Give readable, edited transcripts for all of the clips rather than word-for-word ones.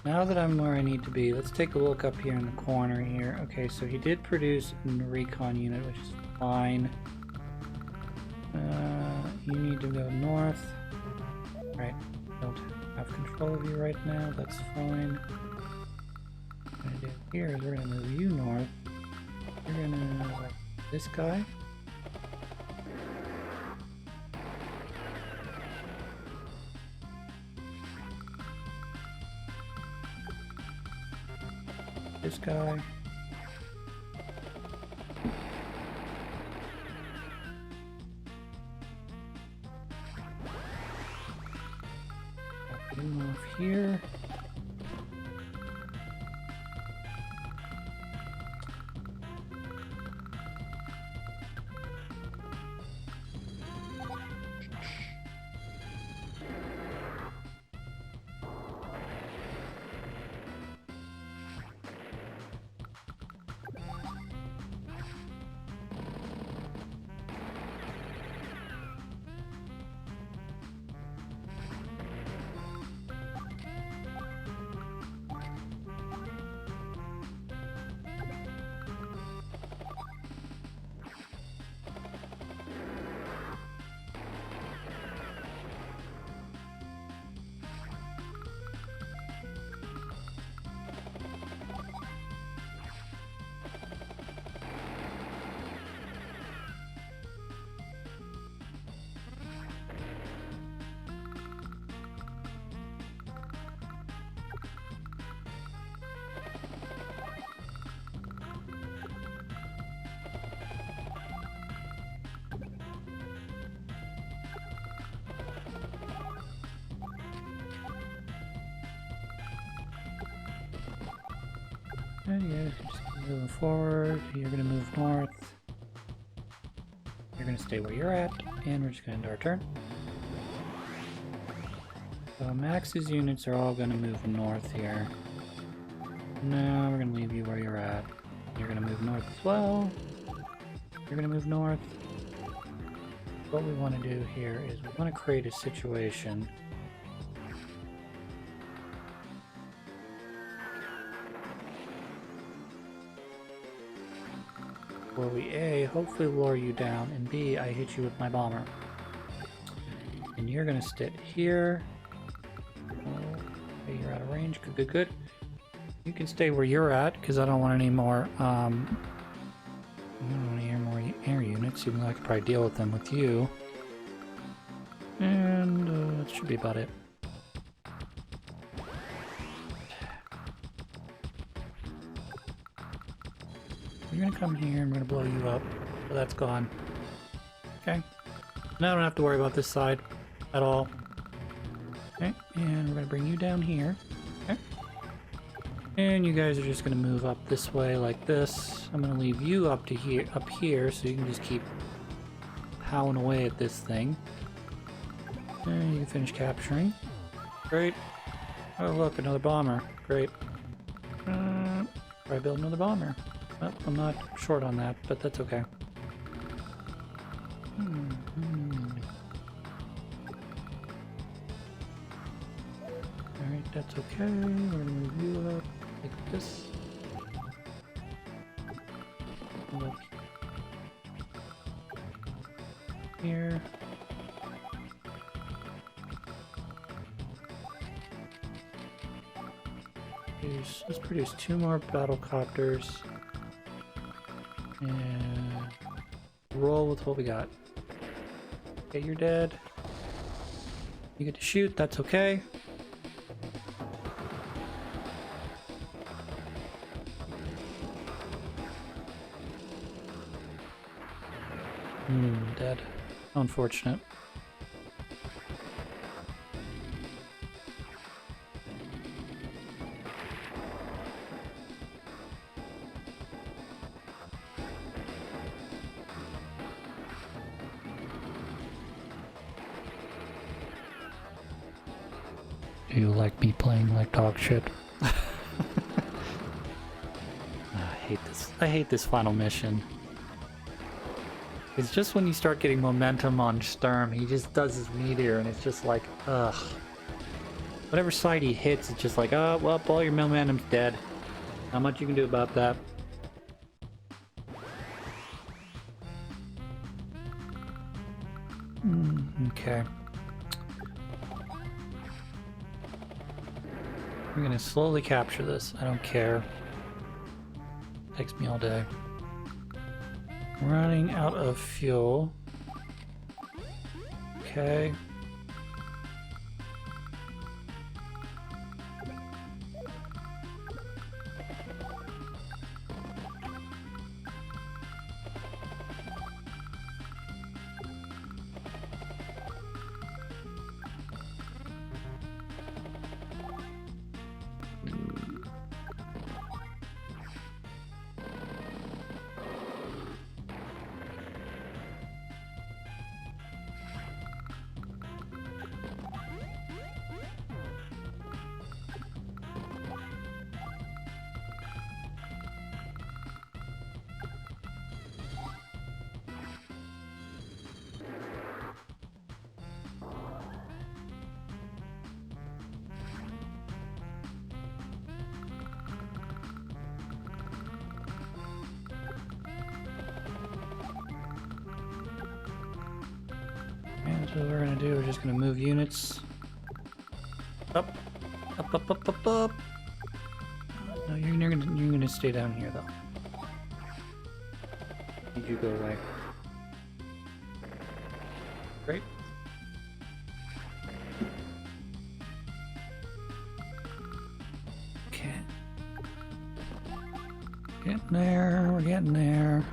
Now that I'm where I need to be, let's take a look up here in the corner here. Okay, so he did produce a recon unit, which is fine. You need to go north. Right, don't have control of you right now, that's fine. What we're gonna do here is we're gonna move you north. You're gonna this guy. This guy. Put him off here. And you guys are just moving forward. You're gonna move north. You're gonna stay where you're at, and we're just gonna end our turn. So Max's units are all gonna move north here. No, we're gonna leave you where you're at. You're gonna move north as well. You're gonna move north. What we want to do here is we want to create a situation where we A, hopefully lure you down, and B, I hit you with my bomber. And you're gonna sit here. Okay, you're out of range. Good, good, good. You can stay where you're at, because I don't want any more, I don't want any more air units, even though I could probably deal with them with you. And that should be about it. You're gonna come here and we're gonna blow you up. So that's gone. Okay. Now I don't have to worry about this side at all. Okay, and we're gonna bring you down here. Okay. And you guys are just gonna move up this way like this. I'm gonna leave you up here so you can just keep howling away at this thing. And you can finish capturing. Great. Oh look, another bomber. Great. Try build another bomber. Well, I'm not short on that, but that's okay. Alright, that's okay. We're gonna move you up like this. Look here. Let's produce 2 more battle copters. And roll with what we got. Okay, you're dead. You get to shoot, that's okay. Dead. Unfortunate. Do you like me playing like dog shit? I hate this. I hate this final mission. It's just when you start getting momentum on Sturm, he just does his meteor and it's just like, ugh. Whatever side he hits, it's just like, oh, well, all your momentum's dead. Not much you can do about that. Okay. We're gonna slowly capture this. I don't care. Takes me all day. Running out of fuel. Okay. So what we're gonna do, we're just gonna move units up, up, up, up, up, up. No, you're gonna stay down here though. Need you go away. Great. Okay. Getting there. We're getting there.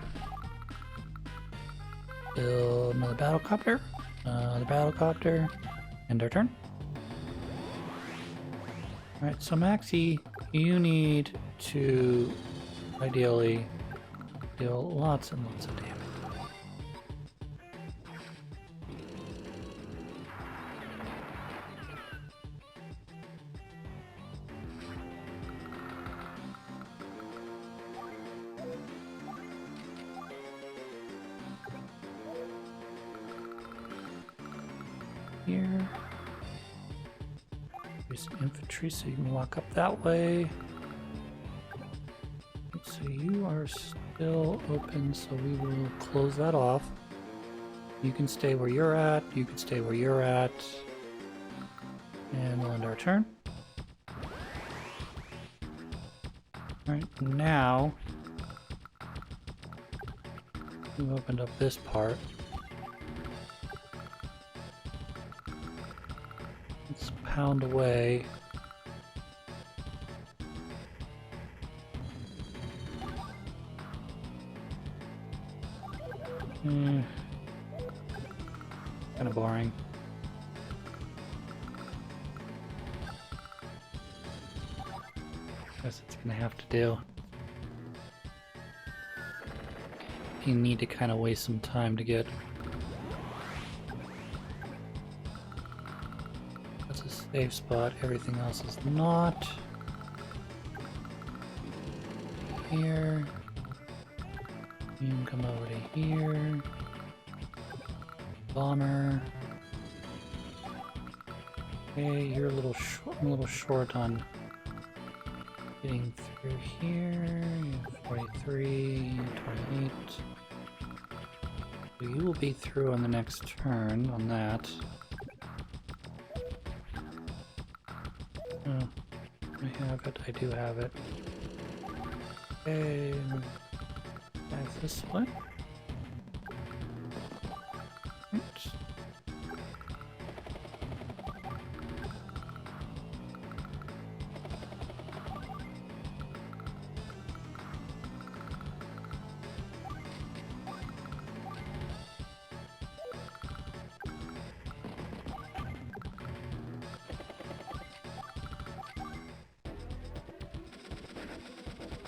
Build another battlecopter. The battlecopter, end our turn. Alright, so Maxie, you need to ideally deal lots and lots of damage. Here. There's infantry, so you can walk up that way. So you are still open, so we will close that off. You can stay where you're at, you can stay where you're at. And we'll end our turn. Alright, now we've opened up this part. Let's pound away. Kind of boring. Guess it's gonna have to do. You need to kind of waste some time to get. That's a safe spot. Everything else is not. Here. You can come over to here. Bomber. Okay, you're a little short. I'm a little short on getting through here. You have 43, 28. So you will be through on the next turn on that. Oh, I have it. I do have it. Okay. That's this way. Oops.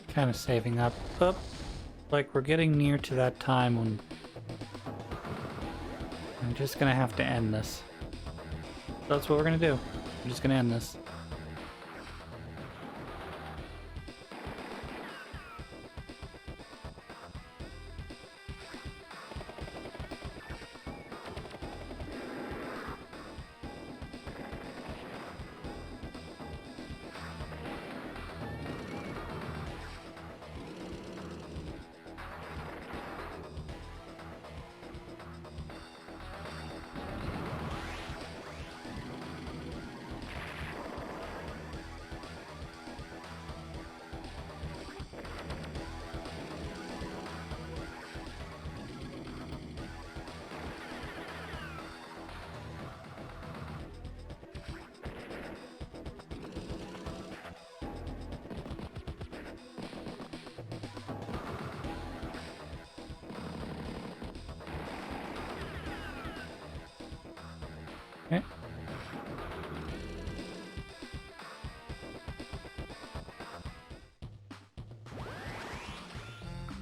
Kind of saving up. Oh, like we're getting near to that time when I'm just gonna have to end this. That's what we're gonna do. I'm just gonna end this.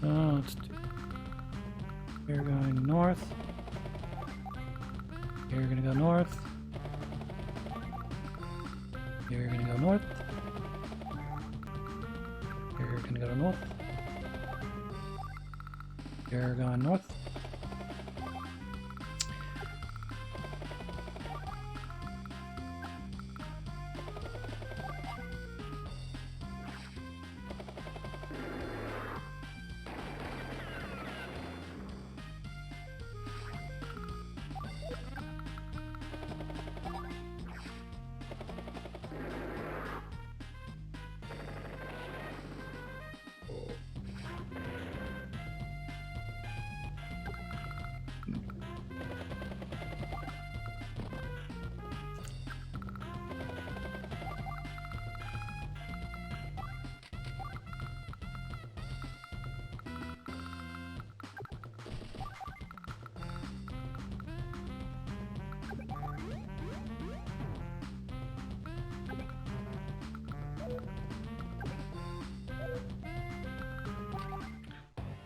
So let's do. You're going north. You're gonna go north. You're gonna go north. You're gonna go north. You're going north.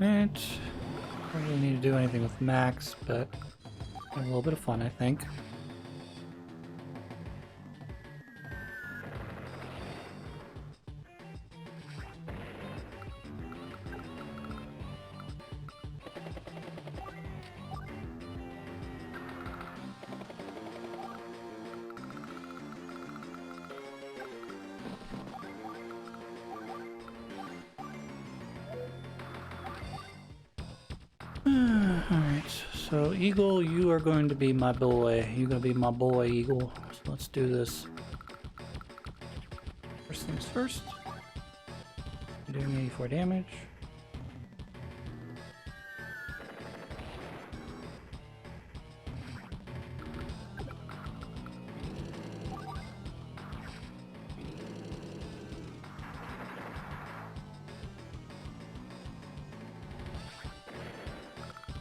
Right. Don't really need to do anything with Max, but have a little bit of fun, I think. Alright, so Eagle, you are going to be my boy. You're going to be my boy, Eagle. So let's do this. First things first. You're doing 84 damage.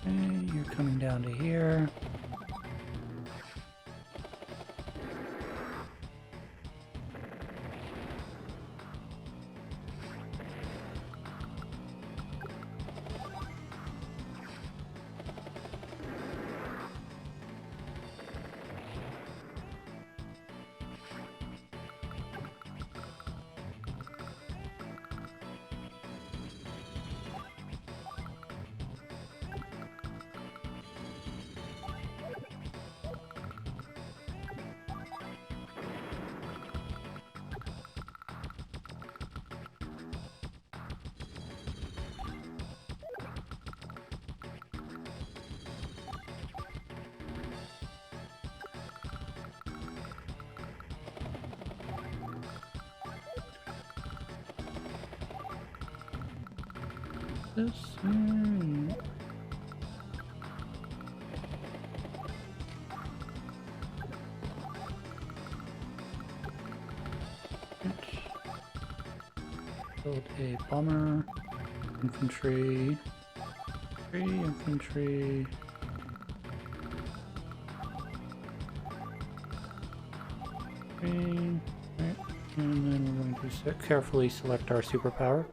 Okay, you're coming down to here. This here. Build a bomber, infantry, infantry. Okay, right. And then we're going to carefully select our superpower.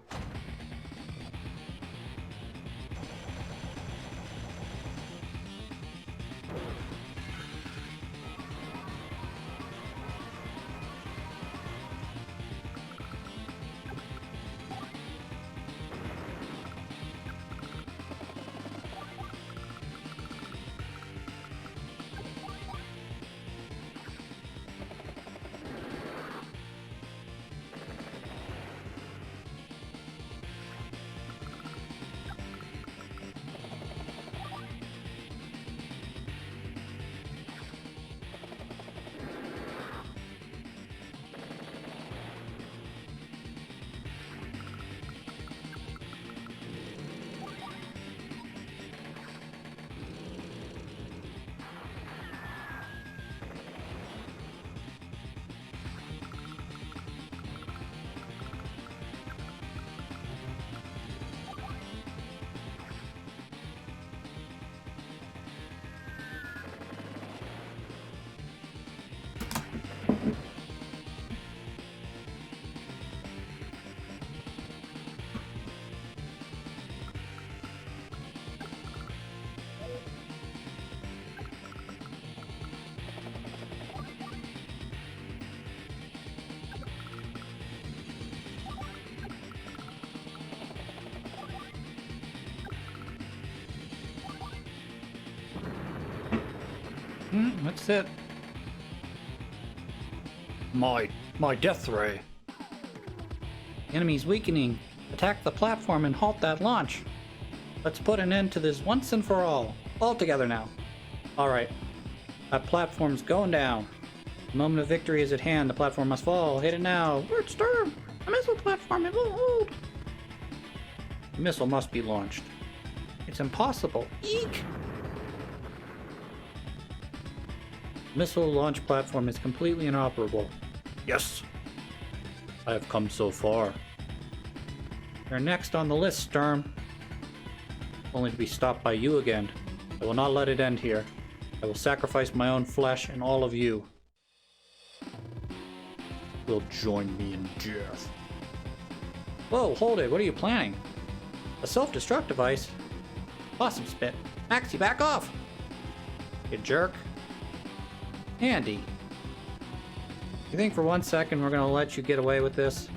That's it. My death ray. Enemy's weakening. Attack the platform and halt that launch. Let's put an end to this once and for all. All together now. Alright. That platform's going down. The moment of victory is at hand. The platform must fall. Hit it now. Word storm! A missile platform, it won't hold. The missile must be launched. It's impossible. Eek! Missile launch platform is completely inoperable. Yes! I have come so far. You're next on the list, Sturm. Only to be stopped by you again. I will not let it end here. I will sacrifice my own flesh and all of you will join me in death. Whoa, hold it. What are you planning? A self-destruct device? Awesome spit. Max, you back off! You jerk. Andy. You think for 1 second we're gonna let you get away with this?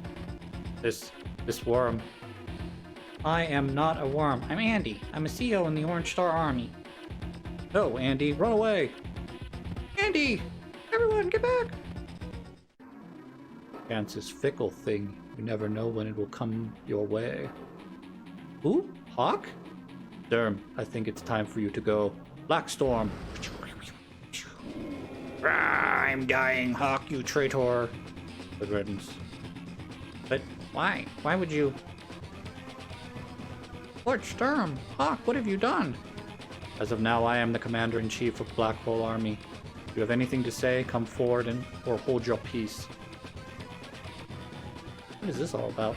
This worm. I am not a worm. I'm Andy. I'm a CEO in the Orange Star Army. No, Andy, run away! Andy! Everyone, get back! Chance is fickle thing. You never know when it will come your way. Who? Hawk? Sturm, I think it's time for you to go. Blackstorm! I'm dying, Hawk, you traitor! Good riddance. But why? Why would you... Lord Sturm! Hawk, what have you done? As of now, I am the Commander-in-Chief of Black Hole Army. If you have anything to say, come forward or hold your peace. What is this all about?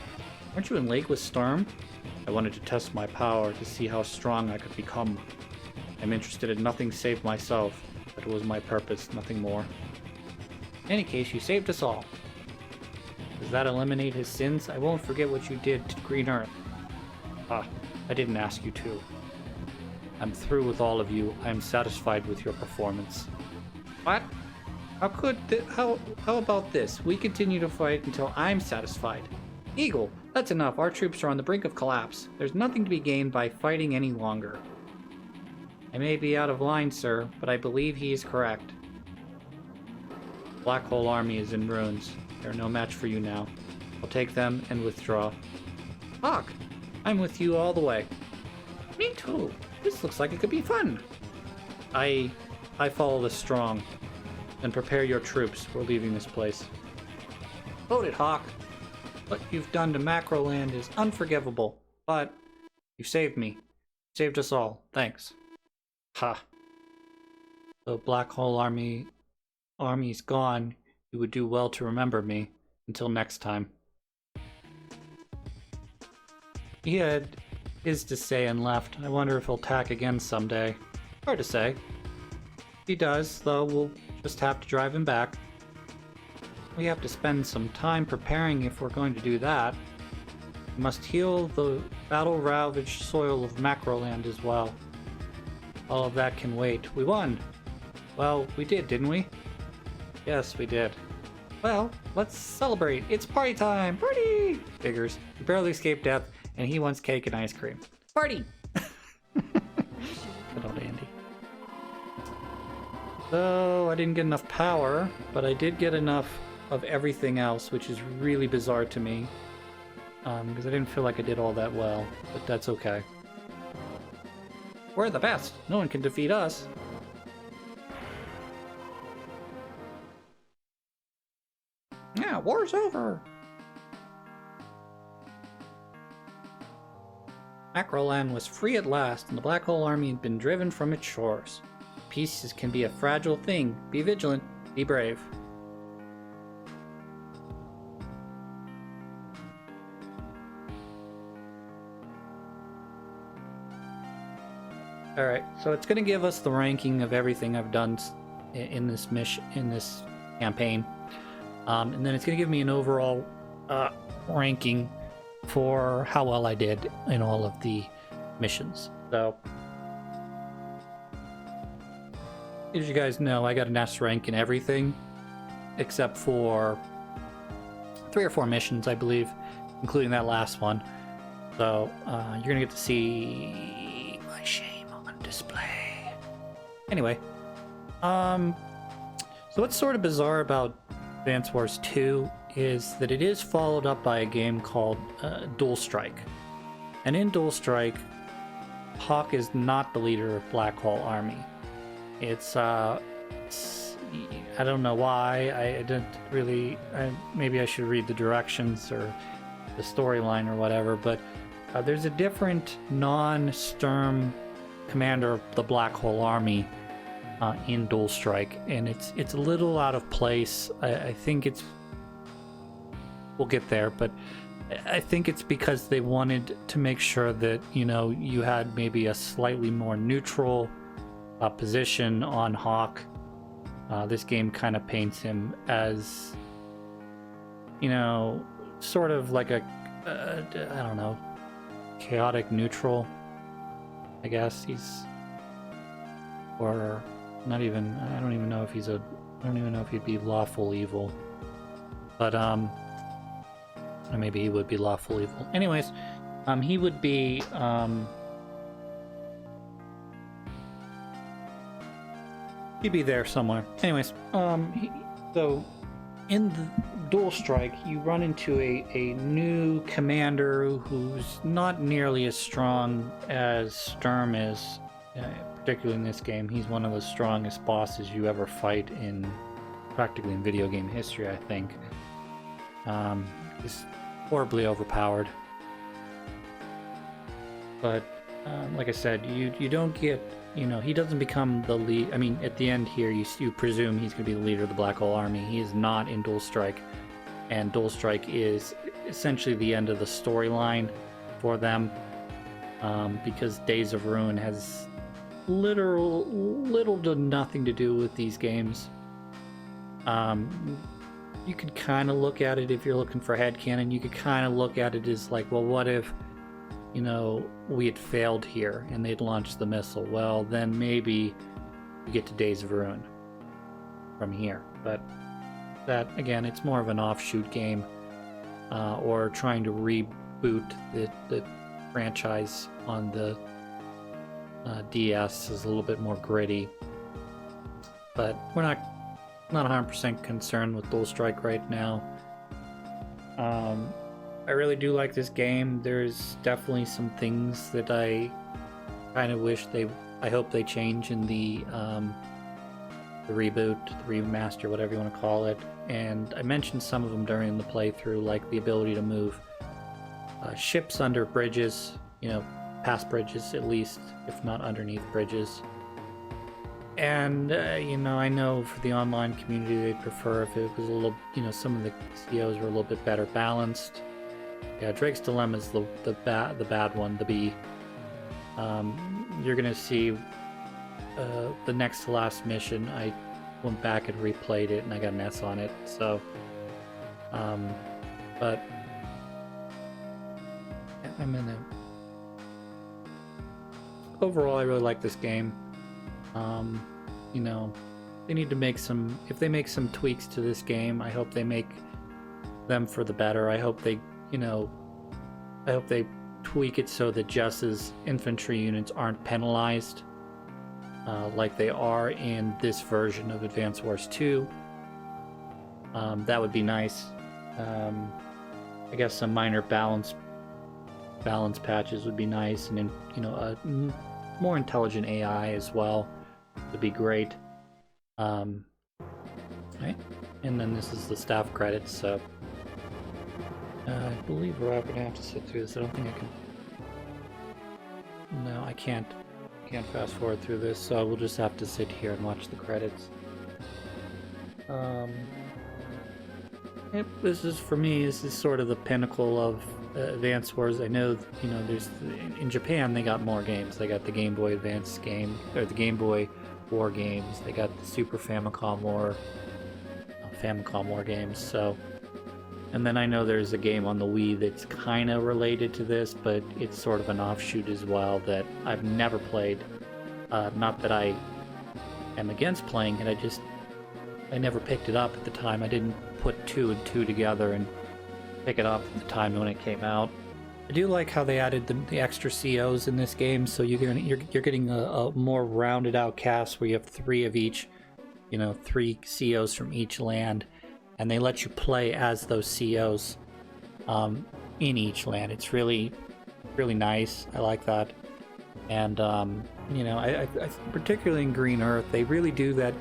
Aren't you in Lake with Sturm? I wanted to test my power to see how strong I could become. I'm interested in nothing save myself. That was my purpose, nothing more. In any case, you saved us all. Does that eliminate his sins? I won't forget what you did to Green Earth. Ah, I didn't ask you to. I'm through with all of you. I am satisfied with your performance. What? How about this? We continue to fight until I'm satisfied. Eagle, that's enough. Our troops are on the brink of collapse. There's nothing to be gained by fighting any longer. I may be out of line, sir, but I believe he is correct. Black Hole Army is in ruins. They're no match for you now. I'll take them and withdraw. Hawk, I'm with you all the way. Me too. This looks like it could be fun. I follow the strong. Then prepare your troops. We're leaving this place. Hold it, Hawk. What you've done to Macroland is unforgivable, but you saved me. Saved us all. Thanks. Ha. The Black Hole Army's gone. You would do well to remember me. Until next time. He had his to say and left. I wonder if he'll attack again someday. Hard to say. If he does, though, we'll just have to drive him back. We have to spend some time preparing if we're going to do that. We must heal the battle-ravaged soil of Macroland as well. All of that can wait. We won! Well, we did, didn't we? Yes, we did. Well, let's celebrate. It's party time! Party! Figures. We barely escaped death, and he wants cake and ice cream. Party! Good old Andy. So, I didn't get enough power, but I did get enough of everything else, which is really bizarre to me. Because I didn't feel like I did all that well, but that's okay. We're the best! No one can defeat us! Yeah, war's over! Macroland was free at last, and the Black Hole Army had been driven from its shores. Peace can be a fragile thing. Be vigilant. Be brave. Alright, so it's going to give us the ranking of everything I've done in this campaign. And then it's going to give me an overall ranking for how well I did in all of the missions. So, as you guys know, I got an S rank in everything except for 3 or 4 missions, I believe, including that last one. So, you're going to get to see my shame on display. Anyway, So what's sort of bizarre about Advance Wars 2 is that it is followed up by a game called Dual Strike. And in Dual Strike, Hawk is not the leader of Black Hole Army. It's I don't know why. I didn't really... maybe I should read the directions or the storyline or whatever, but there's a different non-Sturm commander of the Black Hole Army in Dual Strike, and it's a little out of place. I think it's... we'll get there, but I think it's because they wanted to make sure that, you know, you had maybe a slightly more neutral position on Hawk. This game kind of paints him as, you know, sort of like a I don't know, chaotic neutral, I guess. He's... or not even... I don't even know if he's a... I don't even know if he'd be lawful evil. But, or maybe he would be lawful evil. Anyways, he would be, he'd be there somewhere. Anyways, so in the Dual Strike, you run into a new commander who's not nearly as strong as Sturm is, particularly in this game. He's one of the strongest bosses you ever fight in, practically in video game history, I think. He's horribly overpowered. But, like I said, you don't get... you know, he doesn't become the lead. I mean, at the end here, you presume he's going to be the leader of the Black Hole Army. He is not in Dual Strike, and Dual Strike is essentially the end of the storyline for them, because Days of Ruin has little to nothing to do with these games. You could kind of look at it, if you're looking for headcanon, you could kind of look at it as like, well, what if, you know, we had failed here and they'd launched the missile? Well, then maybe you get to Days of Ruin from here. But that, again, it's more of an offshoot game, or trying to reboot the franchise on the DS is a little bit more gritty. But we're not 100% concerned with Dual Strike right now. I really do like this game. There's definitely some things that I kind of wish I hope they change in the reboot, the remaster, whatever you want to call it. And I mentioned some of them during the playthrough, like the ability to move ships under bridges, you know, past bridges at least, if not underneath bridges. And, you know, I know for the online community they'd prefer if it was a little, you know, some of the COs were a little bit better balanced. Yeah, Drake's Dilemma is the bad one, the B. You're gonna see the next to last mission. I went back and replayed it and I got an S on it, so but I'm in it. Overall, I really like this game. You know, they need to make some... if they make some tweaks to this game, I hope they make them for the better. I hope they, you know, I hope they tweak it so that Jess's infantry units aren't penalized like they are in this version of Advance Wars 2. That would be nice. I guess some minor balance patches would be nice, and then, you know, a more intelligent AI as well would be great. Right, and then this is the staff credits, so I believe we're gonna have to sit through this. I don't think I can. No, I can't fast forward through this, so we'll just have to sit here and watch the credits. This is, for me, this is sort of the pinnacle of Advance Wars. I know, you know, there's... in Japan they got more games. They got the Game Boy Advance game, or the Game Boy War games. They got the Super Famicom War games. So, and then I know there's a game on the Wii that's kind of related to this, but it's sort of an offshoot as well that I've never played. Not that I am against playing it, I never picked it up at the time. I didn't put 2 and 2 together and pick it up at the time when it came out. I do like how they added the extra COs in this game, so you're getting a more rounded out cast where you have 3 of each you know, 3 COs from each land, and they let you play as those COs in each land. It's really, really nice. I like that. And, you know, I particularly in Green Earth, they really do that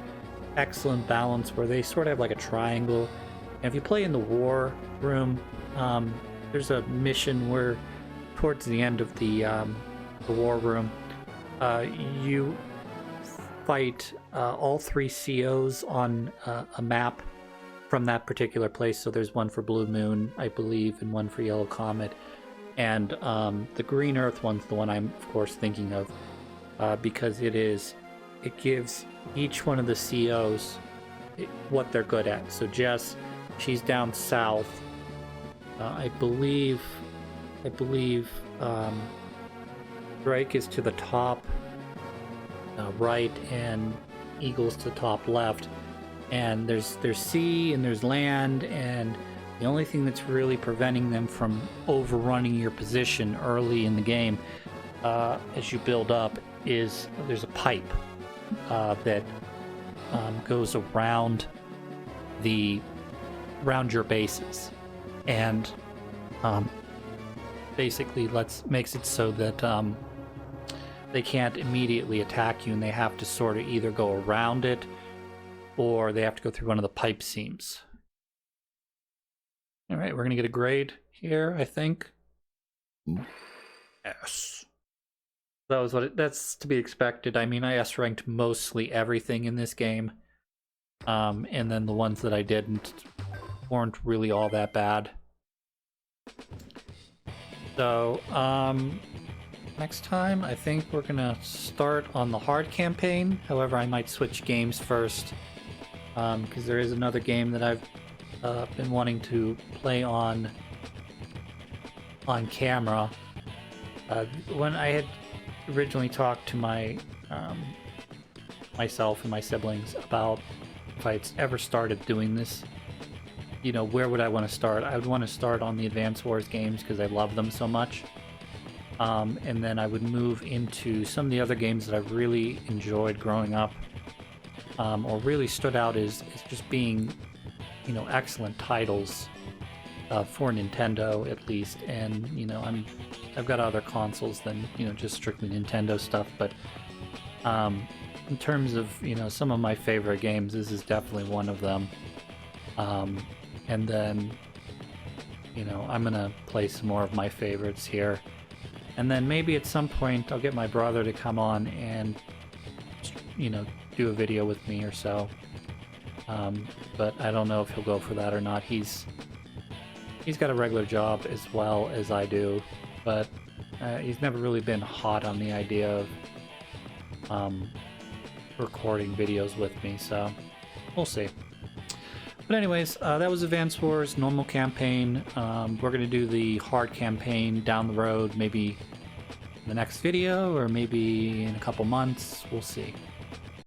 excellent balance where they sort of have like a triangle. And if you play in the war room, there's a mission where towards the end of the war room, you fight all 3 COs on a map from that particular place. So there's one for Blue Moon, I believe, and one for Yellow Comet. And the Green Earth one's the one I'm, of course, thinking of because it gives each one of the COs what they're good at. So Jess, she's down south. I believe Drake is to the top right, and Eagle's to the top left. And there's sea and there's land, and the only thing that's really preventing them from overrunning your position early in the game as you build up is there's a pipe that goes around your bases, and basically makes it so that they can't immediately attack you, and they have to sort of either go around it or they have to go through one of the pipe seams. All right, we're gonna get a grade here, I think. Yes. That was that's to be expected. I mean, I S-ranked mostly everything in this game. And then the ones that I didn't weren't really all that bad. So, next time, I think we're gonna start on the hard campaign. However, I might switch games first, because there is another game that I've been wanting to play on camera. When I had originally talked to myself and my siblings about if I had ever started doing this, you know, where would I want to start? I would want to start on the Advance Wars games because I love them so much. And then I would move into some of the other games that I really enjoyed growing up, or really stood out as just being, you know, excellent titles for Nintendo at least. And you know, I've got other consoles than, you know, just strictly Nintendo stuff, but in terms of, you know, some of my favorite games, this is definitely one of them. And then, you know, I'm gonna play some more of my favorites here, and then maybe at some point I'll get my brother to come on and, you know, do a video with me or so. But I don't know if he'll go for that or not. He's got a regular job as well as I do, but he's never really been hot on the idea of recording videos with me, so we'll see. But anyways, that was Advance Wars normal campaign. We're going to do the hard campaign down the road, maybe in the next video or maybe in a couple months. We'll see.